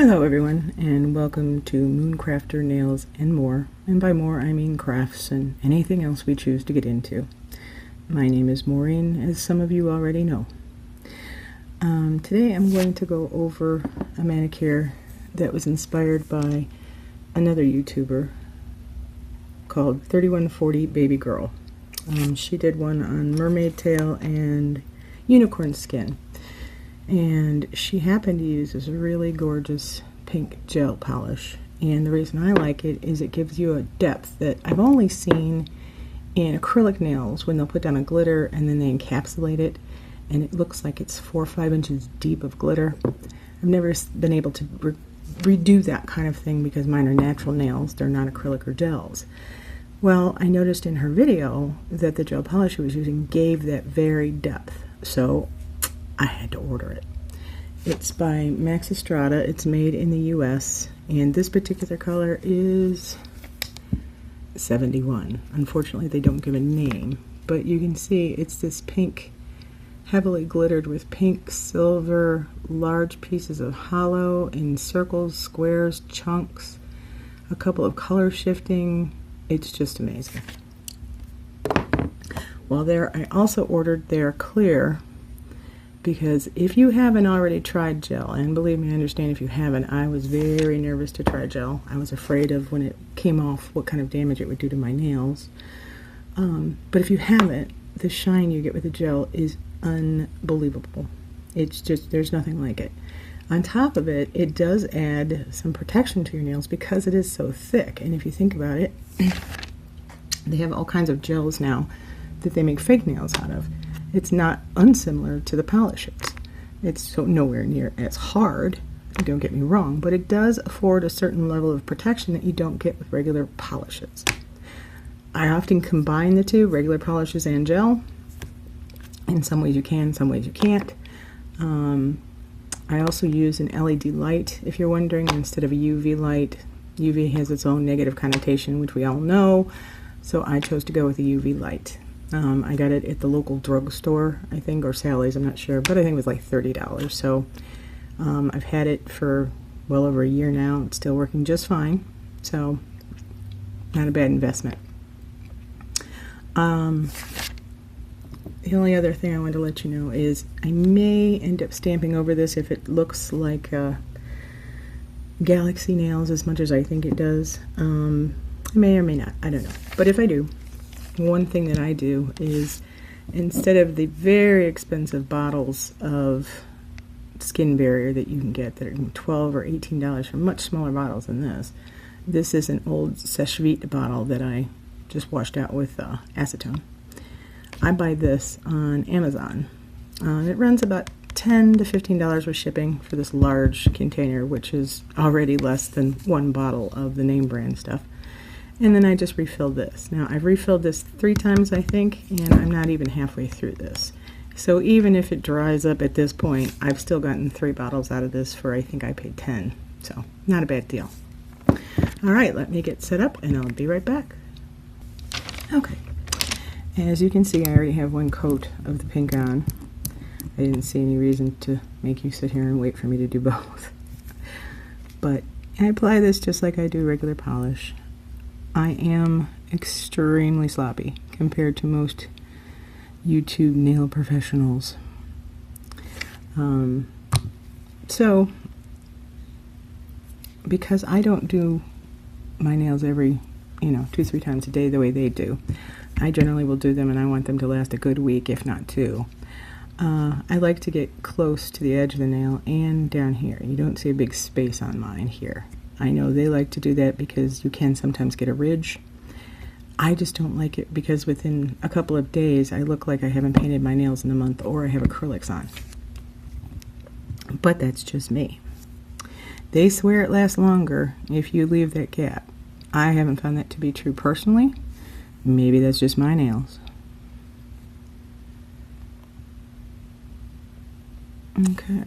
Hello everyone, and welcome to Mooncrafter Nails and More, and by more I mean crafts and anything else we choose to get into. My name is Maureen, as some of you already know. Today I'm going to go over a manicure that was inspired by another YouTuber called 3140 Baby Girl. She did one on mermaid tail and unicorn skin. And she happened to use this really gorgeous pink gel polish, and the reason I like it is it gives you a depth that I've only seen in acrylic nails when they'll put down a glitter and then they encapsulate it and it looks like it's 4 or 5 inches deep of glitter. I've never been able to redo that kind of thing because mine are natural nails, they're not acrylic or gels. Well, I noticed in her video that the gel polish she was using gave that very depth, so I had to order it. It's by Max Estrada. It's made in the US, and this particular color is 71. Unfortunately, they don't give a name, but you can see it's this pink, heavily glittered with pink, silver, large pieces of hollow in circles, squares, chunks, a couple of color shifting. It's just amazing. While there, I also ordered their clear, because if you haven't already tried gel, and believe me, I understand if you haven't, I was very nervous to try gel. I was afraid of when it came off what kind of damage it would do to my nails. But if you haven't, the shine you get with the gel is unbelievable. It's just, there's nothing like it. On top of it, it does add some protection to your nails because it is so thick. And if you think about it, they have all kinds of gels now that they make fake nails out of. It's not unsimilar to the polishes. It's so nowhere near as hard, don't get me wrong, but it does afford a certain level of protection that you don't get with regular polishes. I often combine the two, regular polishes and gel. In some ways you can, some ways you can't. I also use an LED light, if you're wondering, instead of a UV light. UV has its own negative connotation, which we all know, so I chose to go with a UV light. I got it at the local drugstore, I think, or Sally's, I'm not sure, but I think it was like $30. So I've had it for well over a year now. It's still working just fine, so not a bad investment. The only other thing I wanted to let you know is I may end up stamping over this if it looks like Galaxy nails as much as I think it does. I may or may not, I don't know. But if I do, one thing that I do is, instead of the very expensive bottles of skin barrier that you can get that are $12 or $18 for much smaller bottles than this, this is an old Seshvit bottle that I just washed out with acetone. I buy this on Amazon. It runs about $10 to $15 with shipping for this large container, which is already less than one bottle of the name brand stuff. And then I just refilled this. Now, I've refilled this 3 times, I think, and I'm not even halfway through this. So even if it dries up at this point, I've still gotten 3 bottles out of this for, I think I paid 10. So, not a bad deal. All right, let me get set up, and I'll be right back. Okay. As you can see, I already have one coat of the pink on. I didn't see any reason to make you sit here and wait for me to do both. But I apply this just like I do regular polish. I am extremely sloppy compared to most YouTube nail professionals. So, because I don't do my nails every, 2-3 times a day the way they do, I generally will do them and I want them to last a good week, if not 2. I like to get close to the edge of the nail and down here. You don't see a big space on mine here. I know they like to do that because you can sometimes get a ridge. I just don't like it because within a couple of days I look like I haven't painted my nails in a month or I have acrylics on. But that's just me. They swear it lasts longer if you leave that gap. I haven't found that to be true personally. Maybe that's just my nails. Okay.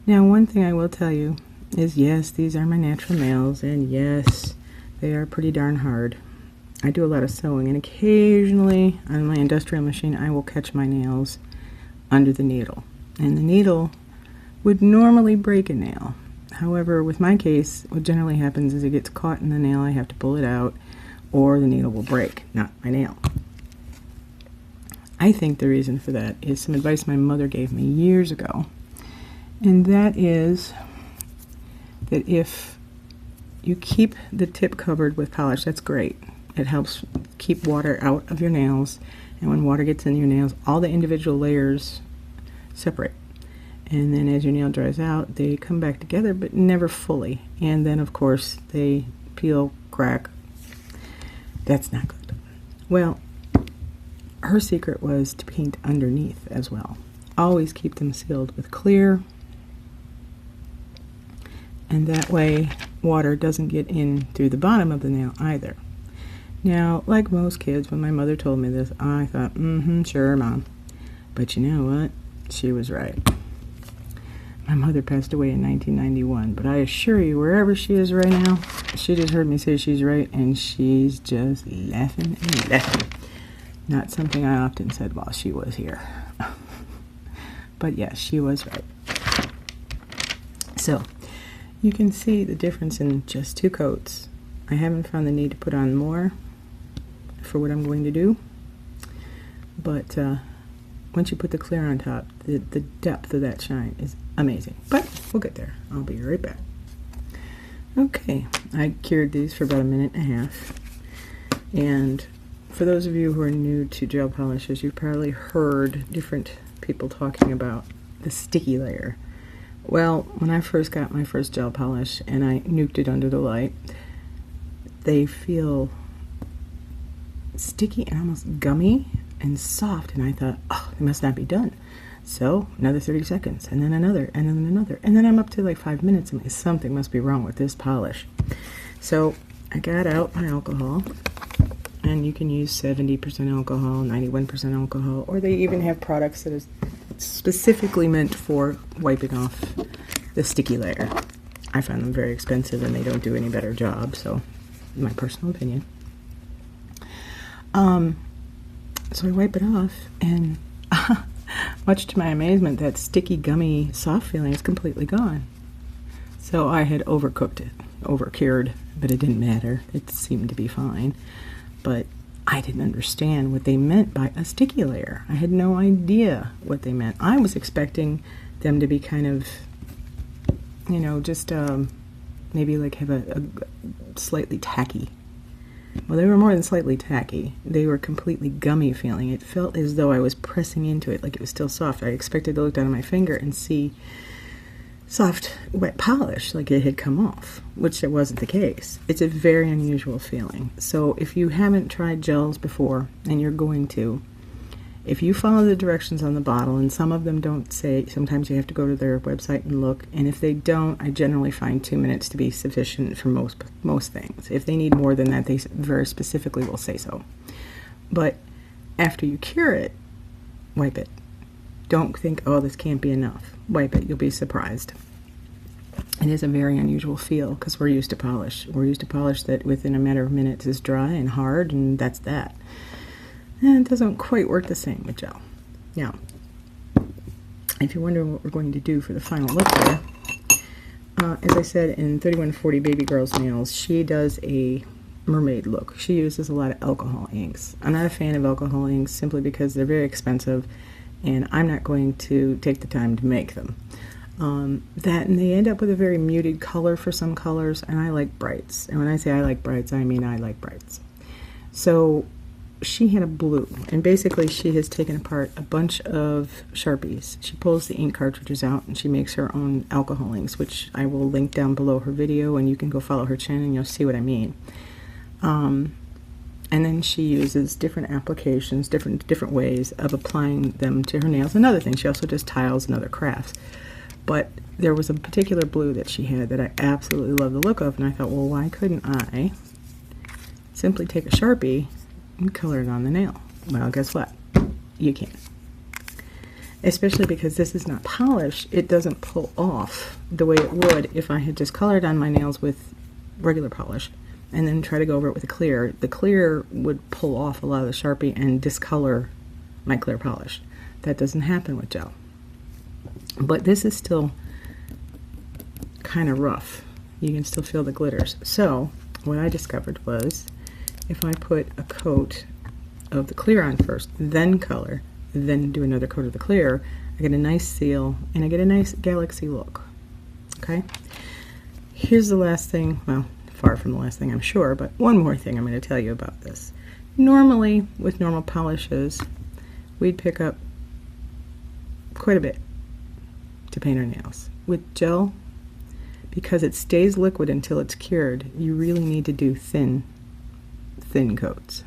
Now, one thing I will tell you is, yes, these are my natural nails, and yes, they are pretty darn hard. I do a lot of sewing, and occasionally on my industrial machine I will catch my nails under the needle. And the needle would normally break a nail. However, with my case, what generally happens is it gets caught in the nail, I have to pull it out, or the needle will break, not my nail. I think the reason for that is some advice my mother gave me years ago, and that is that if you keep the tip covered with polish, that's great. It helps keep water out of your nails, and when water gets in your nails, all the individual layers separate. And then as your nail dries out, they come back together, but never fully. And then, of course, they peel, crack. That's not good. Well, her secret was to paint underneath as well. Always keep them sealed with clear, and that way water doesn't get in through the bottom of the nail either. Now, like most kids, when my mother told me this, I thought, sure, Mom. But you know what? She was right. My mother passed away in 1991, but I assure you, wherever she is right now, she just heard me say she's right, and she's just laughing and laughing. Not something I often said while she was here. But yes, she was right. So, you can see the difference in just 2 coats. I haven't found the need to put on more for what I'm going to do, but once you put the clear on top, the depth of that shine is amazing. But we'll get there. I'll be right back. Okay, I cured these for about 1.5 minutes, and for those of you who are new to gel polishes, you've probably heard different people talking about the sticky layer. Well, when I first got my first gel polish and I nuked it under the light, they feel sticky and almost gummy and soft, and I thought, oh, they must not be done. So another 30 seconds, and then another, and then another, and then I'm up to like 5 minutes, and something must be wrong with this polish. So I got out my alcohol, and you can use 70% alcohol, 91% alcohol, or they even have products that is specifically meant for wiping off the sticky layer. I found them very expensive, and they don't do any better job, so my personal opinion. So I wipe it off, and much to my amazement, that sticky, gummy, soft feeling is completely gone. So I had overcooked it, overcured, but it didn't matter. It seemed to be fine. But I didn't understand what they meant by a sticky layer. I had no idea what they meant. I was expecting them to be kind of, you know, just maybe like have a slightly tacky. Well, they were more than slightly tacky. They were completely gummy feeling. It felt as though I was pressing into it like it was still soft. I expected to look down at my finger and see soft, wet polish, like it had come off, which it wasn't the case. It's a very unusual feeling. So if you haven't tried gels before, and you're going to, if you follow the directions on the bottle, and some of them don't say, sometimes you have to go to their website and look, and if they don't, I generally find 2 minutes to be sufficient for most things. If they need more than that, they very specifically will say so. But after you cure it, wipe it. Don't think, oh, this can't be enough. Wipe it. You'll be surprised. It is a very unusual feel because we're used to polish. We're used to polish that within a matter of minutes is dry and hard, and that's that. And it doesn't quite work the same with gel. Now, if you're wondering what we're going to do for the final look here, as I said, in 3140 Baby Girl's Nails, she does a mermaid look. She uses a lot of alcohol inks. I'm not a fan of alcohol inks simply because they're very expensive, and I'm not going to take the time to make them. And they end up with a very muted color for some colors, and I like brights. And when I say I like brights, I mean I like brights. So she had a blue, and basically she has taken apart a bunch of Sharpies. She pulls the ink cartridges out, and she makes her own alcohol inks, which I will link down below her video, and you can go follow her channel and you'll see what I mean. And then she uses different applications, different ways of applying them to her nails and other things. She also does tiles and other crafts. But there was a particular blue that she had that I absolutely love the look of, and I thought, well, why couldn't I simply take a Sharpie and color it on the nail? Well, guess what? You can. Especially because this is not polished, it doesn't pull off the way it would if I had just colored on my nails with regular polish and then try to go over it with a clear. The clear would pull off a lot of the Sharpie and discolor my clear polish. That doesn't happen with gel. But this is still kind of rough. You can still feel the glitters. So what I discovered was if I put a coat of the clear on first, then color, then do another coat of the clear, I get a nice seal and I get a nice galaxy look. Okay? Here's the last thing, well, far from the last thing I'm sure, but one more thing I'm going to tell you about this. Normally, with normal polishes, we'd pick up quite a bit to paint our nails. With gel, because it stays liquid until it's cured, you really need to do thin coats.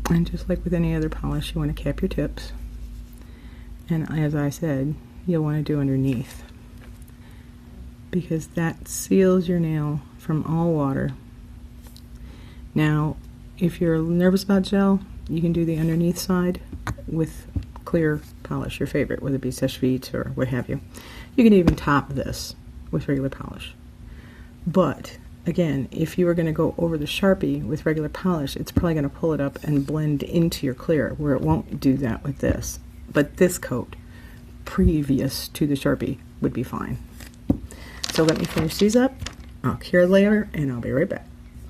And just like with any other polish, you want to cap your tips. And as I said, you'll want to do underneath, because that seals your nail from all water. Now, if you're nervous about gel, you can do the underneath side with clear polish, your favorite, whether it be Sèche-Vite or what have you. You can even top this with regular polish. But again, if you were going to go over the Sharpie with regular polish, it's probably going to pull it up and blend into your clear, where it won't do that with this. But this coat, previous to the Sharpie, would be fine. So let me finish these up. I'll cure later, and I'll be right back.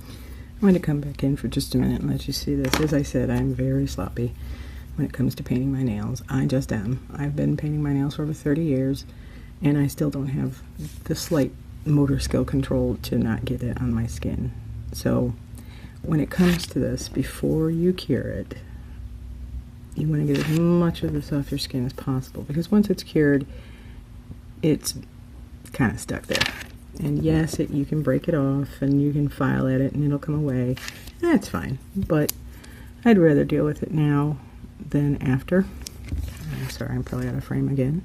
I'm going to come back in for just a minute and let you see this. As I said, I'm very sloppy when it comes to painting my nails. I just am. I've been painting my nails for over 30 years, and I still don't have the slight motor skill control to not get it on my skin. So when it comes to this, before you cure it, you want to get as much of this off your skin as possible, because once it's cured, it's kind of stuck there. And yes, you can break it off and you can file at it and it'll come away. That's fine, but I'd rather deal with it now than after. I'm sorry, I'm probably out of frame again.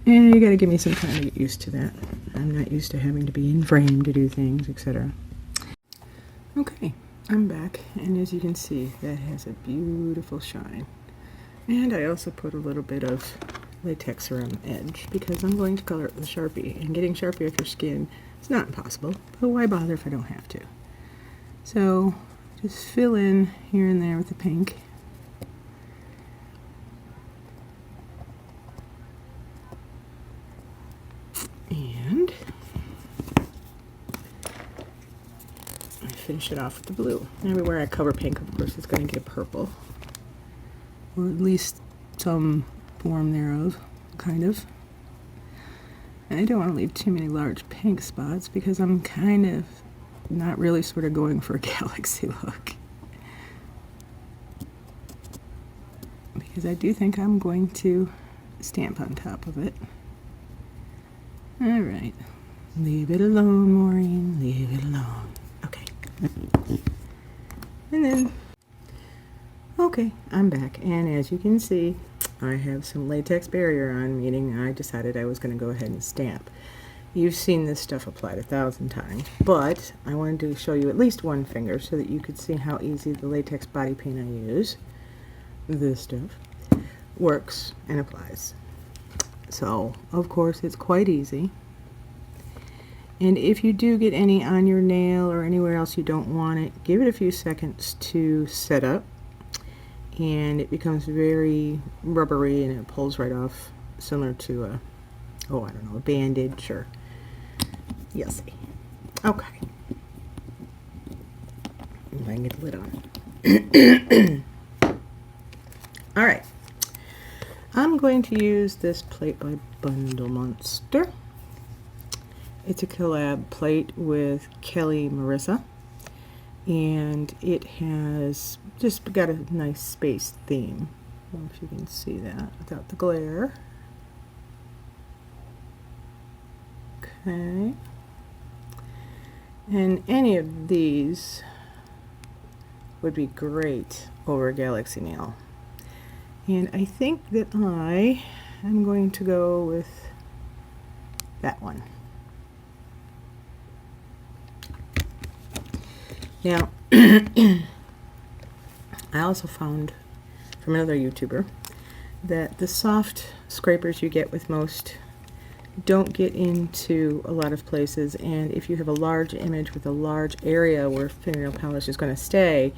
And you gotta give me some time to get used to that. I'm not used to having to be in frame to do things, etc. Okay, I'm back, and as you can see, that has a beautiful shine. And I also put a little bit of latex around the edge, because I'm going to color it with Sharpie, and getting Sharpie off your skin is not impossible, but why bother if I don't have to? So just fill in here and there with the pink. And I finish it off with the blue. Everywhere I cover pink, of course, it's going to get purple, or at least some form thereof, kind of. And I don't want to leave too many large pink spots, because I'm kind of not really sort of going for a galaxy look. Because I do think I'm going to stamp on top of it. Alright. Leave it alone, Maureen. Leave it alone. Okay. And then, okay, I'm back. And as you can see, I have some latex barrier on, meaning I decided I was going to go ahead and stamp. You've seen this stuff applied 1,000 times, but I wanted to show you at least one finger so that you could see how easy the latex body paint I use, this stuff, works and applies. So, of course, it's quite easy. And if you do get any on your nail or anywhere else you don't want it, give it a few seconds to set up. And it becomes very rubbery and it pulls right off, similar to a, oh, I don't know, a bandage, or you'll see. Okay. If I can get the lid on. Alright. I'm going to use this plate by Bundlemonster. It's a collab plate with Kelly Marissa. And it has just got a nice space theme. I don't know if you can see that without the glare. Okay. And any of these would be great over a galaxy nail. And I think that I am going to go with that one. Now, I also found from another YouTuber that the soft scrapers you get with most don't get into a lot of places, and if you have a large image with a large area where fingernail polish is going to stay,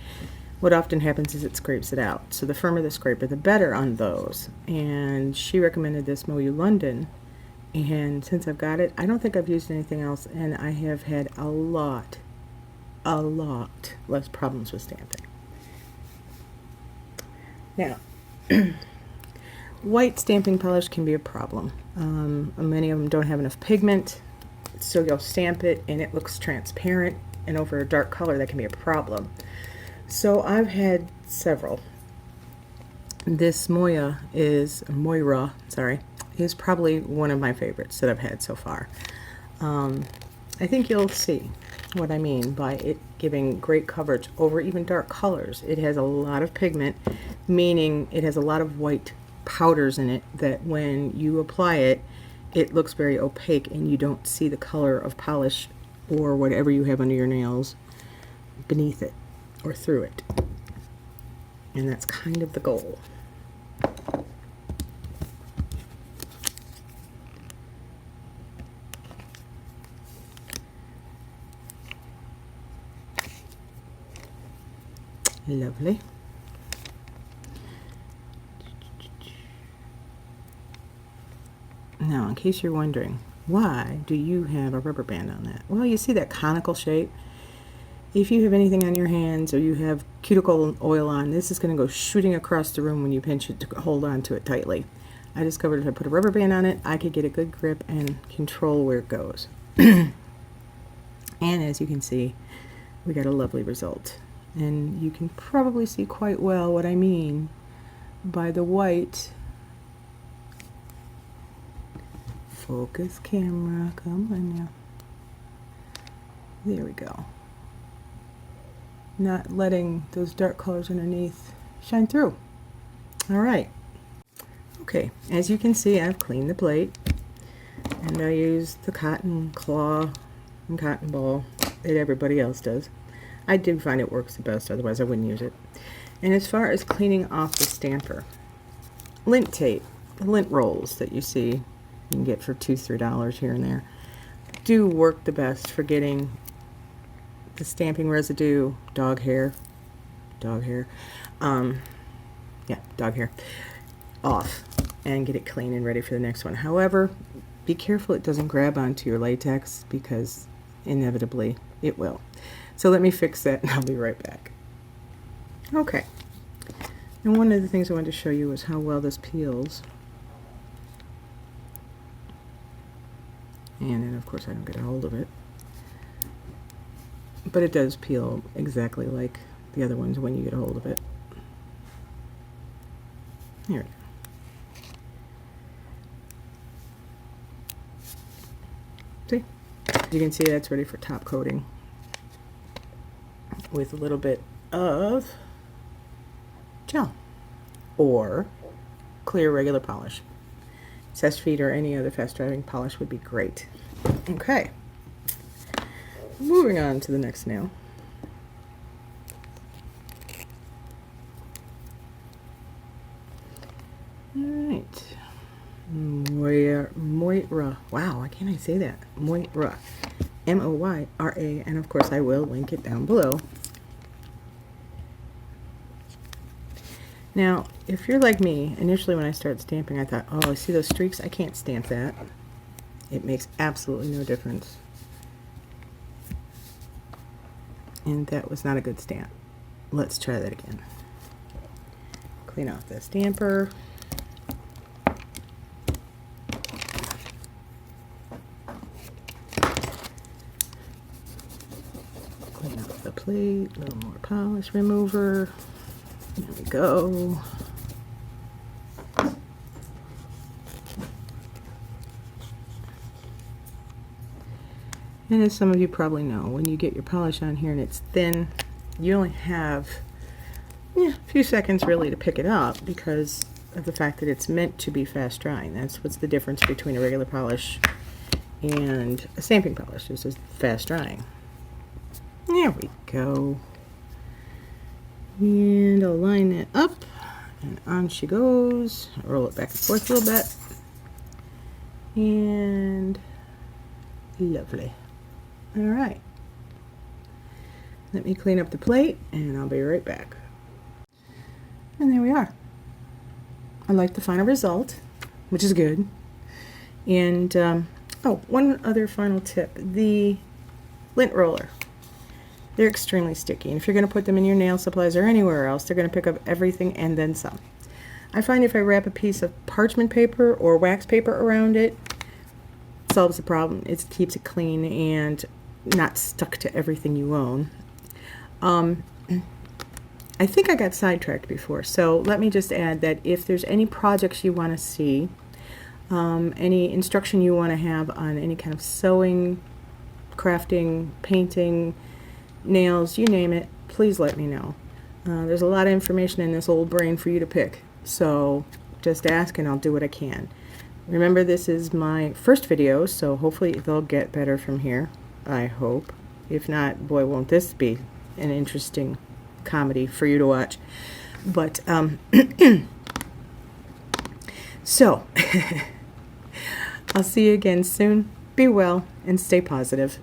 what often happens is it scrapes it out. So the firmer the scraper, the better on those. And she recommended this Moyou London. And since I've got it, I don't think I've used anything else, and I have had a lot less problems with stamping. Now, white stamping polish can be a problem. Many of them don't have enough pigment, so you'll stamp it and it looks transparent, and over a dark color that can be a problem. So I've had several. This Moyra is probably one of my favorites that I've had so far. I think you'll see what I mean by it giving great coverage over even dark colors. It has a lot of pigment, meaning it has a lot of white powders in it that when you apply it, it looks very opaque and you don't see the color of polish or whatever you have under your nails beneath it or through it. And that's kind of the goal. Lovely. Now, in case you're wondering, why do you have a rubber band on that? Well, you see that conical shape? If you have anything on your hands or you have cuticle oil on, this is going to go shooting across the room when you pinch it to hold on to it tightly. I discovered if I put a rubber band on it, I could get a good grip and control where it goes. And as you can see, we got a lovely result. And you can probably see quite well what I mean by the white. Focus camera, come on now. There we go. Not letting those dark colors underneath shine through. All right. Okay, as you can see, I've cleaned the plate, and I used the cotton claw and cotton ball that everybody else does. I do find it works the best, otherwise I wouldn't use it. And as far as cleaning off the stamper, lint tape, the lint rolls that you see you can get for $2-3 here and there, do work the best for getting the stamping residue, dog hair, off and get it clean and ready for the next one. However, be careful it doesn't grab onto your latex, because inevitably it will. So let me fix that and I'll be right back. Okay, and one of the things I wanted to show you is how well this peels. And then of course I don't get a hold of it. But it does peel exactly like the other ones when you get a hold of it. Here we go. See? You can see that's ready for top coating with a little bit of gel or clear regular polish. Cess Feed or any other fast drying polish would be great. Okay. Moving on to the next nail. Alright. Moyra. Wow, why can't I say that? Moyra. M-O-Y-R-A. And of course I will link it down below. Now, if you're like me, initially when I started stamping I thought, oh, I see those streaks? I can't stamp that. It makes absolutely no difference. And that was not a good stamp. Let's try that again. Clean off the stamper. Clean off the plate, a little more polish remover. There we go. And as some of you probably know, when you get your polish on here and it's thin, you only have a few seconds really to pick it up because of the fact that it's meant to be fast drying. That's what's the difference between a regular polish and a stamping polish. This is fast drying. There we go. And I'll line that up, and on she goes. Roll it back and forth a little bit. And lovely. Alright. Let me clean up the plate, and I'll be right back. And there we are. I like the final result, which is good. And, oh, one other final tip. The lint roller. They're extremely sticky. And if you're going to put them in your nail supplies or anywhere else, they're going to pick up everything and then some. I find if I wrap a piece of parchment paper or wax paper around it, it solves the problem. It keeps it clean and not stuck to everything you own. I think I got sidetracked before, so let me just add that if there's any projects you want to see, any instruction you want to have on any kind of sewing, crafting, painting, nails, you name it, please let me know. There's a lot of information in this old brain for you to pick, so just ask and I'll do what I can. Remember, this is my first video, so hopefully they'll get better from here. I hope. If not, boy, won't this be an interesting comedy for you to watch. But so I'll see you again soon. Be well and stay positive.